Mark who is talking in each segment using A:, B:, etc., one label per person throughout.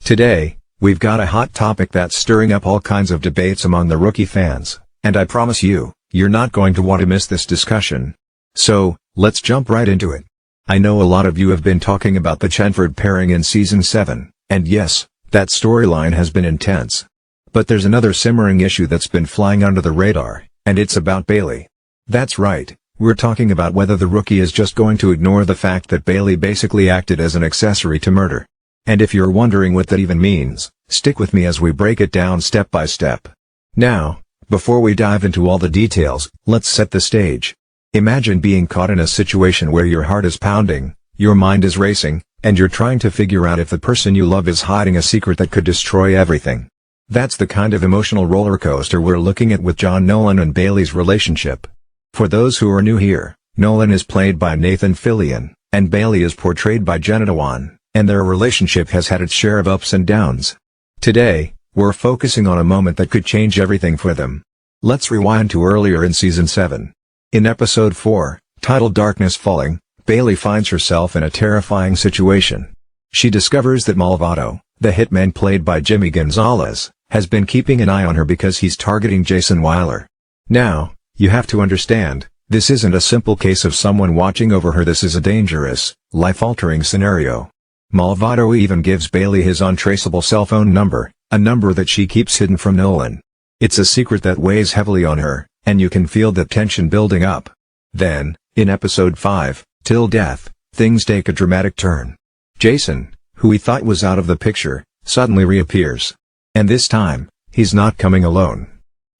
A: Today, we've got a hot topic that's stirring up all kinds of debates among the rookie fans, and I promise you, you're not going to want to miss this discussion. So, let's jump right into it. I know a lot of you have been talking about the Chenford pairing in Season 7, and yes, that storyline has been intense. But there's another simmering issue that's been flying under the radar, and it's about Bailey. That's right, we're talking about whether the rookie is just going to ignore the fact that Bailey basically acted as an accessory to murder. And if you're wondering what that even means, stick with me as we break it down step by step. Now, before we dive into all the details, let's set the stage. Imagine being caught in a situation where your heart is pounding, your mind is racing, and you're trying to figure out if the person you love is hiding a secret that could destroy everything. That's the kind of emotional roller coaster we're looking at with Nolan and Bailey's relationship. For those who are new here, Nolan is played by Fillion, and Bailey is portrayed by Nune, and their relationship has had its share of ups and downs. Today, we're focusing on a moment that could change everything for them. Let's rewind to earlier in Season 7. In Episode 4, titled Darkness Falling, Bailey finds herself in a terrifying situation. She discovers that Malvado, the hitman played by Jimmy Gonzalez, has been keeping an eye on her because he's targeting Wyler. Now, you have to understand, this isn't a simple case of someone watching over her. This is a dangerous, life-altering scenario. Malvado even gives Bailey his untraceable cell phone number, a number that she keeps hidden from Nolan. It's a secret that weighs heavily on her, and you can feel the tension building up. Then, in Episode 5, Till Death, things take a dramatic turn. Jason, who we thought was out of the picture, suddenly reappears. And this time, he's not coming alone.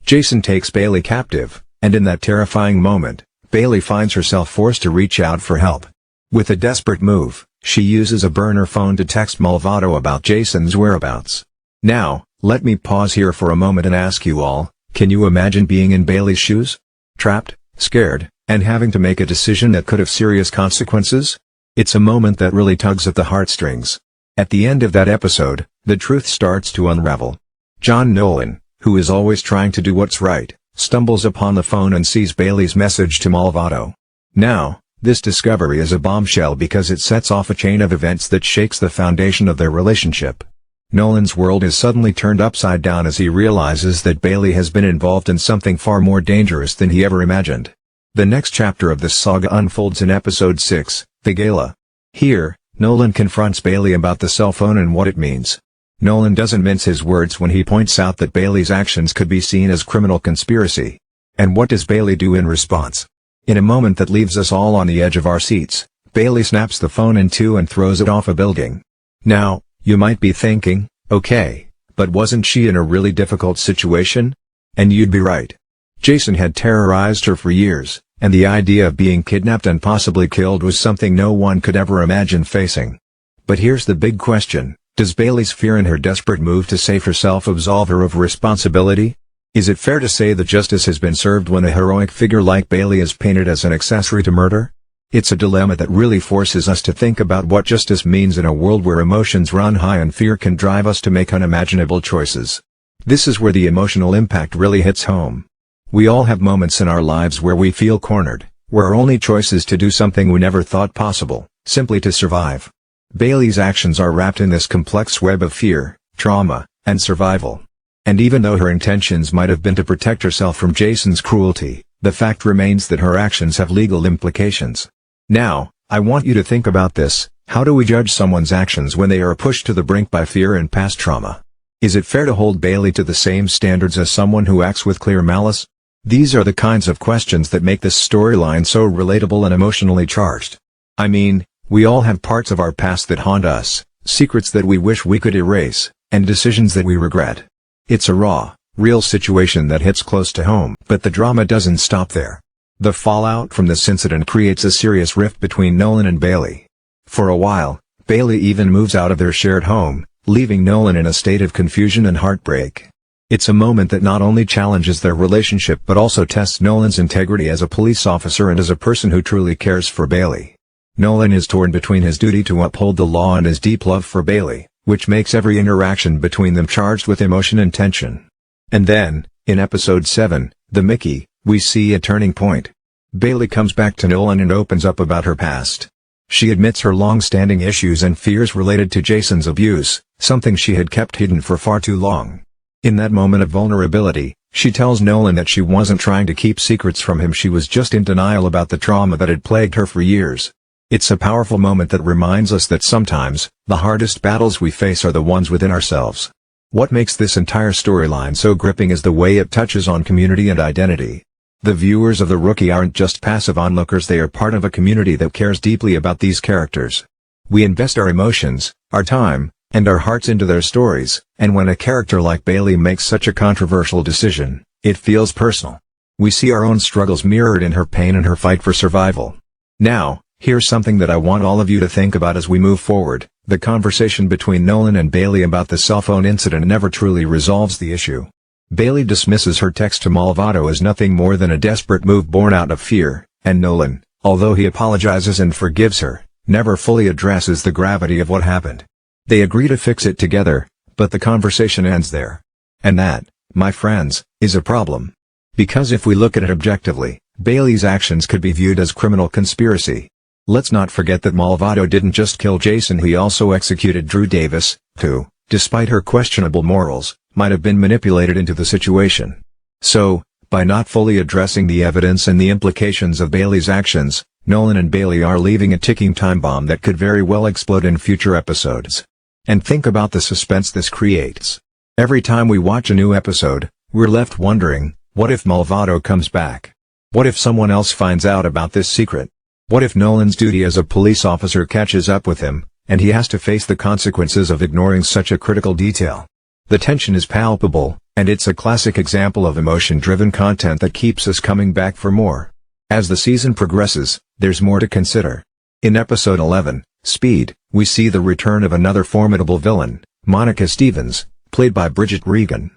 A: Jason takes Bailey captive, and in that terrifying moment, Bailey finds herself forced to reach out for help. With a desperate move, she uses a burner phone to text Malvado about Jason's whereabouts. Now, let me pause here for a moment and ask you all, can you imagine being in Bailey's shoes? Trapped, scared, and having to make a decision that could have serious consequences? It's a moment that really tugs at the heartstrings. At the end of that episode, the truth starts to unravel. Nolan, who is always trying to do what's right, stumbles upon the phone and sees Bailey's message to Malvado. Now, this discovery is a bombshell because it sets off a chain of events that shakes the foundation of their relationship. Nolan's world is suddenly turned upside down as he realizes that Bailey has been involved in something far more dangerous than he ever imagined. The next chapter of this saga unfolds in Episode 6, The Gala. Here, Nolan confronts Bailey about the cell phone and what it means. Nolan doesn't mince his words when he points out that Bailey's actions could be seen as criminal conspiracy. And what does Bailey do in response? In a moment that leaves us all on the edge of our seats, Bailey snaps the phone in two and throws it off a building. Now, you might be thinking, okay, but wasn't she in a really difficult situation? And you'd be right. Jason had terrorized her for years, and the idea of being kidnapped and possibly killed was something no one could ever imagine facing. But here's the big question, does Bailey's fear and her desperate move to save herself absolve her of responsibility? Is it fair to say that justice has been served when a heroic figure like Bailey is painted as an accessory to murder? It's a dilemma that really forces us to think about what justice means in a world where emotions run high and fear can drive us to make unimaginable choices. This is where the emotional impact really hits home. We all have moments in our lives where we feel cornered, where our only choice is to do something we never thought possible, simply to survive. Bailey's actions are wrapped in this complex web of fear, trauma, and survival. And even though her intentions might have been to protect herself from Jason's cruelty, the fact remains that her actions have legal implications. Now, I want you to think about this, how do we judge someone's actions when they are pushed to the brink by fear and past trauma? Is it fair to hold Bailey to the same standards as someone who acts with clear malice? These are the kinds of questions that make this storyline so relatable and emotionally charged. I mean, we all have parts of our past that haunt us, secrets that we wish we could erase, and decisions that we regret. It's a raw, real situation that hits close to home. But the drama doesn't stop there. The fallout from this incident creates a serious rift between Nolan and Bailey. For a while, Bailey even moves out of their shared home, leaving Nolan in a state of confusion and heartbreak. It's a moment that not only challenges their relationship but also tests Nolan's integrity as a police officer and as a person who truly cares for Bailey. Nolan is torn between his duty to uphold the law and his deep love for Bailey, which makes every interaction between them charged with emotion and tension. And then, in Episode 7, The Mickey, we see a turning point. Bailey comes back to Nolan and opens up about her past. She admits her long-standing issues and fears related to Jason's abuse, something she had kept hidden for far too long. In that moment of vulnerability, she tells Nolan that she wasn't trying to keep secrets from him, she was just in denial about the trauma that had plagued her for years. It's a powerful moment that reminds us that sometimes, the hardest battles we face are the ones within ourselves. What makes this entire storyline so gripping is the way it touches on community and identity. The viewers of The Rookie aren't just passive onlookers, they are part of a community that cares deeply about these characters. We invest our emotions, our time, and our hearts into their stories, and when a character like Bailey makes such a controversial decision, it feels personal. We see our own struggles mirrored in her pain and her fight for survival. Now, here's something that I want all of you to think about as we move forward. The conversation between Nolan and Bailey about the cell phone incident never truly resolves the issue. Bailey dismisses her text to Malvado as nothing more than a desperate move born out of fear, and Nolan, although he apologizes and forgives her, never fully addresses the gravity of what happened. They agree to fix it together, but the conversation ends there. And that, my friends, is a problem. Because if we look at it objectively, Bailey's actions could be viewed as criminal conspiracy. Let's not forget that Malvado didn't just kill Jason, he also executed Drew Davis, who, despite her questionable morals, might have been manipulated into the situation. So, by not fully addressing the evidence and the implications of Bailey's actions, Nolan and Bailey are leaving a ticking time bomb that could very well explode in future episodes. And think about the suspense this creates. Every time we watch a new episode, we're left wondering, what if Malvado comes back? What if someone else finds out about this secret? What if Nolan's duty as a police officer catches up with him, and he has to face the consequences of ignoring such a critical detail? The tension is palpable, and it's a classic example of emotion-driven content that keeps us coming back for more. As the season progresses, there's more to consider. In episode 11, Speed, we see the return of another formidable villain, Monica Stevens, played by Bridget Regan.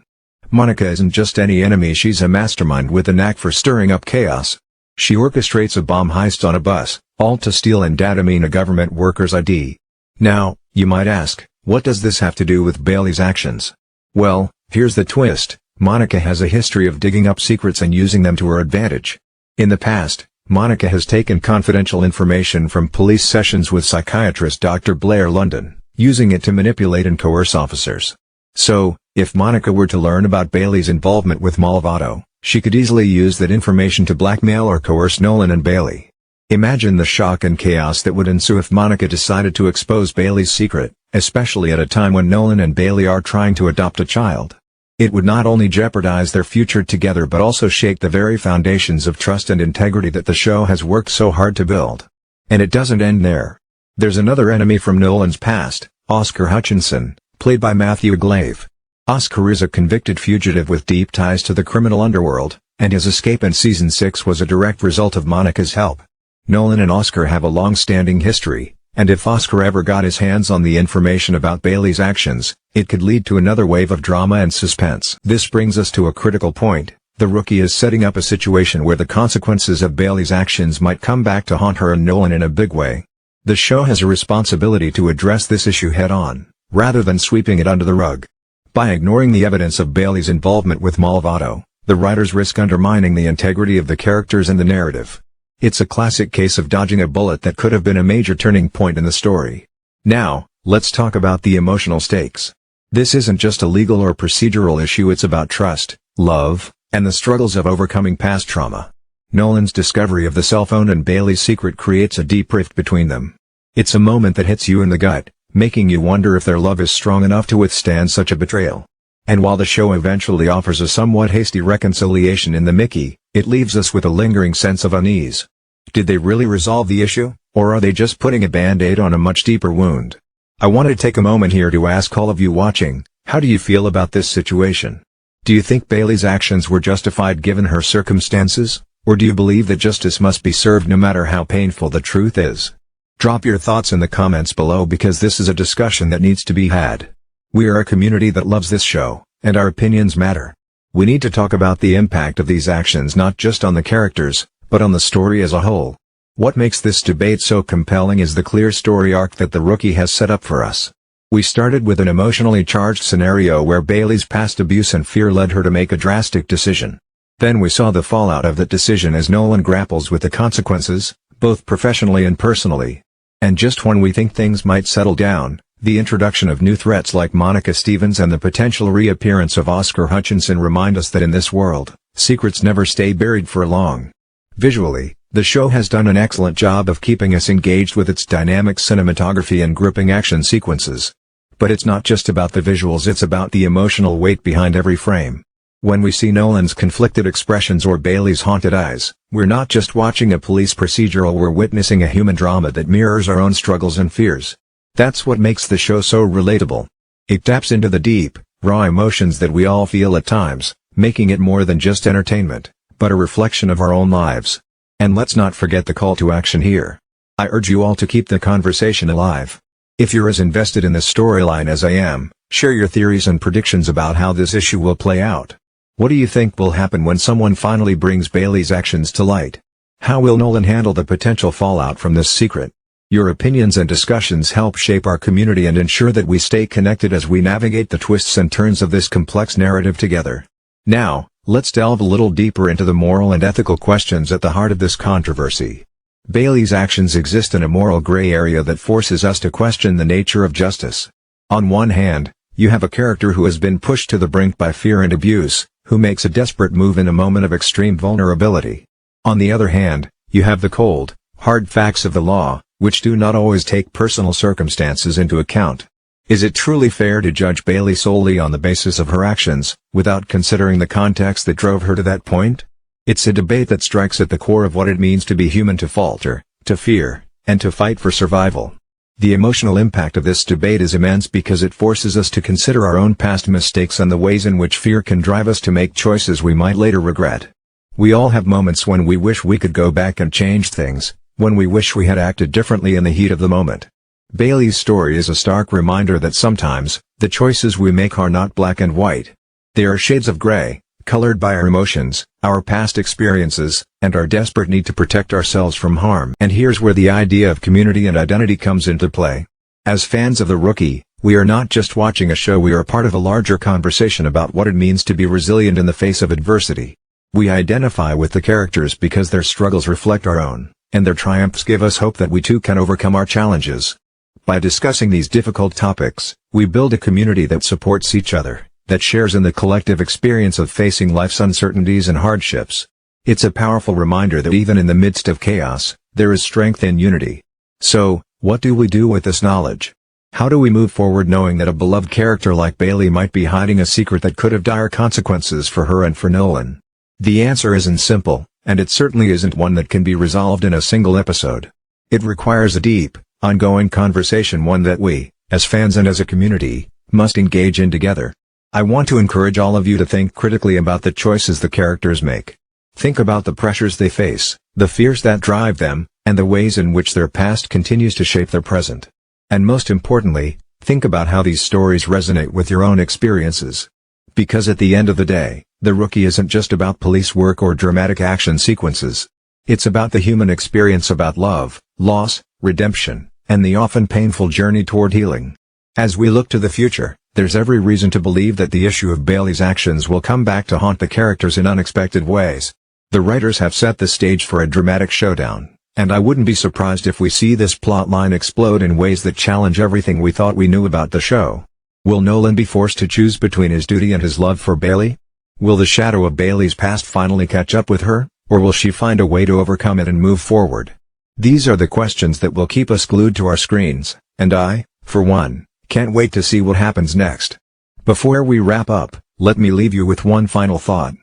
A: Monica isn't just any enemy, she's a mastermind with a knack for stirring up chaos. She orchestrates a bomb heist on a bus, all to steal and datamine a government worker's ID. Now, you might ask, what does this have to do with Bailey's actions? Well, here's the twist. Monica has a history of digging up secrets and using them to her advantage. In the past, Monica has taken confidential information from police sessions with psychiatrist Dr. Blair London, using it to manipulate and coerce officers. So, if Monica were to learn about Bailey's involvement with Malvado, she could easily use that information to blackmail or coerce Nolan and Bailey. Imagine the shock and chaos that would ensue if Monica decided to expose Bailey's secret, especially at a time when Nolan and Bailey are trying to adopt a child. It would not only jeopardize their future together but also shake the very foundations of trust and integrity that the show has worked so hard to build. And it doesn't end there. There's another enemy from Nolan's past, Oscar Hutchinson, played by Matthew Glave. Oscar is a convicted fugitive with deep ties to the criminal underworld, and his escape in Season 6 was a direct result of Monica's help. Nolan and Oscar have a long-standing history, and if Oscar ever got his hands on the information about Bailey's actions, it could lead to another wave of drama and suspense. This brings us to a critical point. The Rookie is setting up a situation where the consequences of Bailey's actions might come back to haunt her and Nolan in a big way. The show has a responsibility to address this issue head-on, rather than sweeping it under the rug. By ignoring the evidence of Bailey's involvement with Malvado, the writers risk undermining the integrity of the characters and the narrative. It's a classic case of dodging a bullet that could have been a major turning point in the story. Now, let's talk about the emotional stakes. This isn't just a legal or procedural issue, it's about trust, love, and the struggles of overcoming past trauma. Nolan's discovery of the cell phone and Bailey's secret creates a deep rift between them. It's a moment that hits you in the gut, making you wonder if their love is strong enough to withstand such a betrayal. And while the show eventually offers a somewhat hasty reconciliation in the Mickey, it leaves us with a lingering sense of unease. Did they really resolve the issue, or are they just putting a band-aid on a much deeper wound? I want to take a moment here to ask all of you watching, how do you feel about this situation? Do you think Bailey's actions were justified given her circumstances, or do you believe that justice must be served no matter how painful the truth is? Drop your thoughts in the comments below because this is a discussion that needs to be had. We are a community that loves this show, and our opinions matter. We need to talk about the impact of these actions not just on the characters, but on the story as a whole. What makes this debate so compelling is the clear story arc that The Rookie has set up for us. We started with an emotionally charged scenario where Bailey's past abuse and fear led her to make a drastic decision. Then we saw the fallout of that decision as Nolan grapples with the consequences, both professionally and personally. And just when we think things might settle down, the introduction of new threats like Monica Stevens and the potential reappearance of Oscar Hutchinson remind us that in this world, secrets never stay buried for long. Visually, the show has done an excellent job of keeping us engaged with its dynamic cinematography and gripping action sequences. But it's not just about the visuals, it's about the emotional weight behind every frame. When we see Nolan's conflicted expressions or Bailey's haunted eyes, we're not just watching a police procedural, we're witnessing a human drama that mirrors our own struggles and fears. That's what makes the show so relatable. It taps into the deep, raw emotions that we all feel at times, making it more than just entertainment, but a reflection of our own lives. And let's not forget the call to action here. I urge you all to keep the conversation alive. If you're as invested in this storyline as I am, share your theories and predictions about how this issue will play out. What do you think will happen when someone finally brings Bailey's actions to light? How will Nolan handle the potential fallout from this secret? Your opinions and discussions help shape our community and ensure that we stay connected as we navigate the twists and turns of this complex narrative together. Now, let's delve a little deeper into the moral and ethical questions at the heart of this controversy. Bailey's actions exist in a moral gray area that forces us to question the nature of justice. On one hand, you have a character who has been pushed to the brink by fear and abuse, who makes a desperate move in a moment of extreme vulnerability. On the other hand, you have the cold, hard facts of the law, which do not always take personal circumstances into account. Is it truly fair to judge Bailey solely on the basis of her actions, without considering the context that drove her to that point? It's a debate that strikes at the core of what it means to be human, to falter, to fear, and to fight for survival. The emotional impact of this debate is immense because it forces us to consider our own past mistakes and the ways in which fear can drive us to make choices we might later regret. We all have moments when we wish we could go back and change things, when we wish we had acted differently in the heat of the moment. Bailey's story is a stark reminder that sometimes, the choices we make are not black and white. They are shades of gray, colored by our emotions, our past experiences, and our desperate need to protect ourselves from harm. And here's where the idea of community and identity comes into play. As fans of The Rookie, we are not just watching a show, we are part of a larger conversation about what it means to be resilient in the face of adversity. We identify with the characters because their struggles reflect our own, and their triumphs give us hope that we too can overcome our challenges. By discussing these difficult topics, we build a community that supports each other, that shares in the collective experience of facing life's uncertainties and hardships. It's a powerful reminder that even in the midst of chaos, there is strength in unity. So, what do we do with this knowledge? How do we move forward knowing that a beloved character like Bailey might be hiding a secret that could have dire consequences for her and for Nolan? The answer isn't simple, and it certainly isn't one that can be resolved in a single episode. It requires a deep, ongoing conversation, one that we, as fans and as a community, must engage in together. I want to encourage all of you to think critically about the choices the characters make. Think about the pressures they face, the fears that drive them, and the ways in which their past continues to shape their present. And most importantly, think about how these stories resonate with your own experiences. Because at the end of the day, The Rookie isn't just about police work or dramatic action sequences. It's about the human experience, about love, loss, redemption, and the often painful journey toward healing. As we look to the future, there's every reason to believe that the issue of Bailey's actions will come back to haunt the characters in unexpected ways. The writers have set the stage for a dramatic showdown, and I wouldn't be surprised if we see this plotline explode in ways that challenge everything we thought we knew about the show. Will Nolan be forced to choose between his duty and his love for Bailey? Will the shadow of Bailey's past finally catch up with her, or will she find a way to overcome it and move forward? These are the questions that will keep us glued to our screens, and I, for one, can't wait to see what happens next. Before we wrap up, let me leave you with one final thought.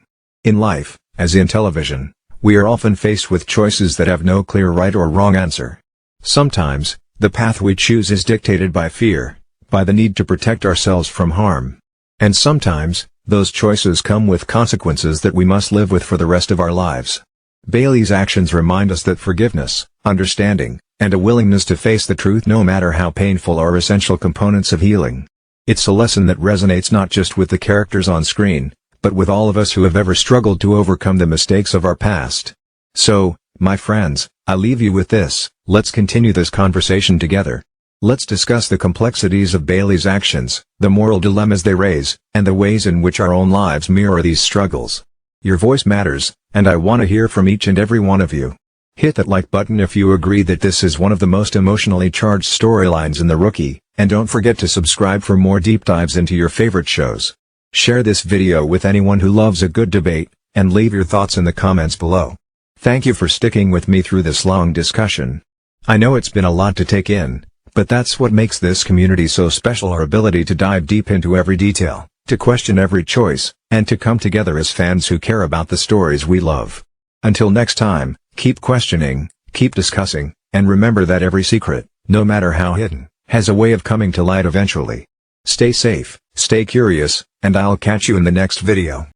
A: In life, as in television, we are often faced with choices that have no clear right or wrong answer. Sometimes, the path we choose is dictated by fear, by the need to protect ourselves from harm. And sometimes, those choices come with consequences that we must live with for the rest of our lives. Bailey's actions remind us that forgiveness, understanding, and a willingness to face the truth, no matter how painful, are essential components of healing. It's a lesson that resonates not just with the characters on screen, but with all of us who have ever struggled to overcome the mistakes of our past. So, my friends, I leave you with this: let's continue this conversation together. Let's discuss the complexities of Bailey's actions, the moral dilemmas they raise, and the ways in which our own lives mirror these struggles. Your voice matters, and I want to hear from each and every one of you. Hit that like button if you agree that this is one of the most emotionally charged storylines in The Rookie, and don't forget to subscribe for more deep dives into your favorite shows. Share this video with anyone who loves a good debate, and leave your thoughts in the comments below. Thank you for sticking with me through this long discussion. I know it's been a lot to take in, but that's what makes this community so special, our ability to dive deep into every detail, to question every choice, and to come together as fans who care about the stories we love. Until next time, keep questioning, keep discussing, and remember that every secret, no matter how hidden, has a way of coming to light eventually. Stay safe, stay curious, and I'll catch you in the next video.